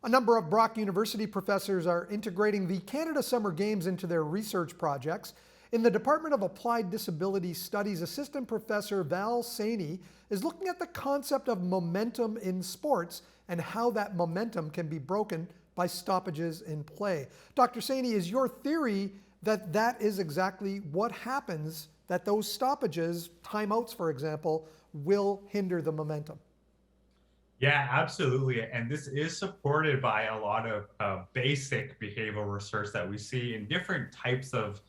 A number of Brock University professors are integrating the Canada Summer Games into their research projects. In the Department of Applied Disability Studies, Assistant Professor Val Saini is looking at the concept of momentum in sports and how that momentum can be broken by stoppages in play. Dr. Saini, is your theory that that is exactly what happens, that those stoppages, timeouts for example, will hinder the momentum? Yeah, absolutely. And this is supported by a lot of basic behavioral research that we see in different types of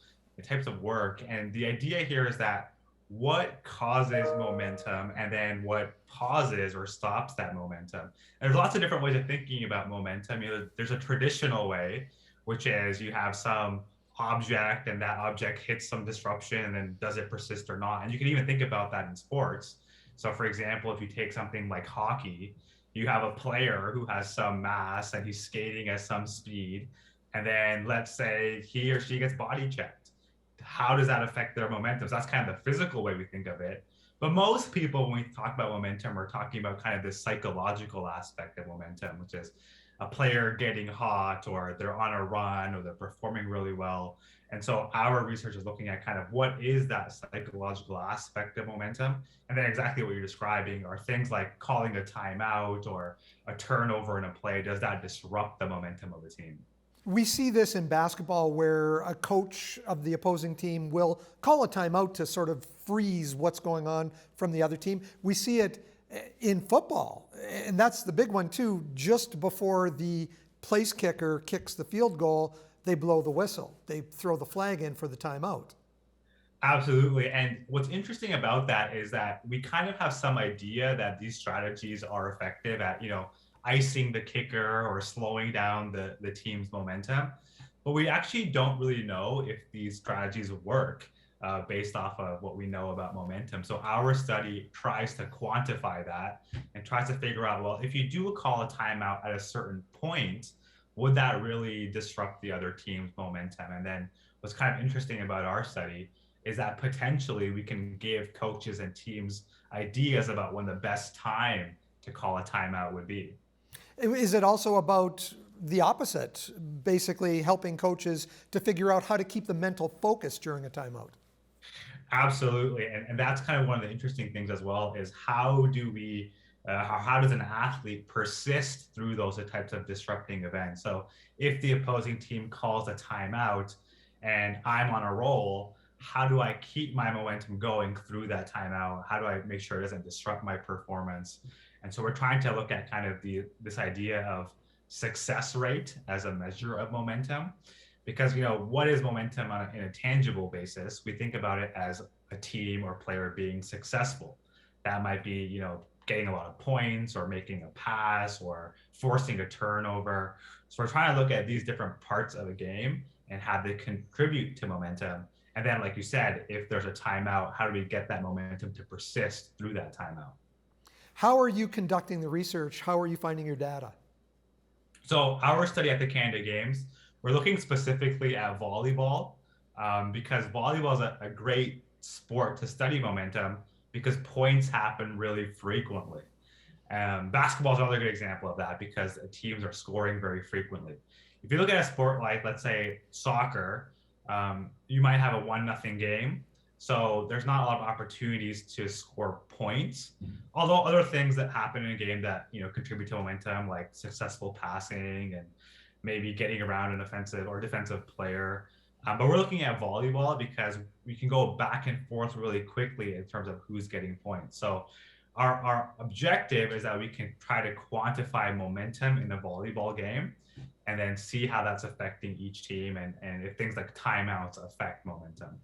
work. And the idea here is that what causes momentum and then what pauses or stops that momentum. And there's lots of different ways of thinking about momentum. There's a traditional way, which is you have some object and that object hits some disruption and then does it persist or not. And you can even think about that in sports. So, for example, if you take something like hockey, you have a player who has some mass and he's skating at some speed. And then let's say he or she gets body checked. How does that affect their momentum? So that's kind of the physical way we think of it. But most people, when we talk about momentum, we're talking about kind of this psychological aspect of momentum, which is a player getting hot or they're on a run or they're performing really well. And so our research is looking at kind of what is that psychological aspect of momentum. And then exactly what you're describing are things like calling a timeout or a turnover in a play. Does that disrupt the momentum of the team? We see this in basketball where a coach of the opposing team will call a timeout to sort of freeze what's going on from the other team. We see it in football, and that's the big one too. Just before the place kicker kicks the field goal, they blow the whistle. They throw the flag in for the timeout. Absolutely. And what's interesting about that is that we kind of have some idea that these strategies are effective at, icing the kicker or slowing down the team's momentum. But we actually don't really know if these strategies work based off of what we know about momentum. So our study tries to quantify that and tries to figure out, well, if you do call a timeout at a certain point, would that really disrupt the other team's momentum? And then what's kind of interesting about our study is that potentially we can give coaches and teams ideas about when the best time to call a timeout would be. Is it also about the opposite, basically helping coaches to figure out how to keep the mental focus during a timeout? Absolutely, and that's kind of one of the interesting things as well is how do we how does an athlete persist through those types of disrupting events? So if the opposing team calls a timeout and I'm on a roll, how do I keep my momentum going through that timeout? How do I make sure it doesn't disrupt my performance? And so we're trying to look at kind of this idea of success rate as a measure of momentum because what is momentum in a tangible basis? We think about it as a team or player being successful. That might be getting a lot of points or making a pass or forcing a turnover. So we're trying to look at these different parts of a game and how they contribute to momentum. And then, like you said, if there's a timeout, how do we get that momentum to persist through that timeout? How are you conducting the research? How are you finding your data? So our study at the Canada Games, we're looking specifically at volleyball because volleyball is a great sport to study momentum because points happen really frequently. Basketball is another good example of that because teams are scoring very frequently. If you look at a sport like, let's say, soccer, you might have a 1-0 game. So there's not a lot of opportunities to score points. Although other things that happen in a game that contribute to momentum, like successful passing and maybe getting around an offensive or defensive player. But we're looking at volleyball because we can go back and forth really quickly in terms of who's getting points. So our objective is that we can try to quantify momentum in a volleyball game and then see how that's affecting each team and if things like timeouts affect momentum.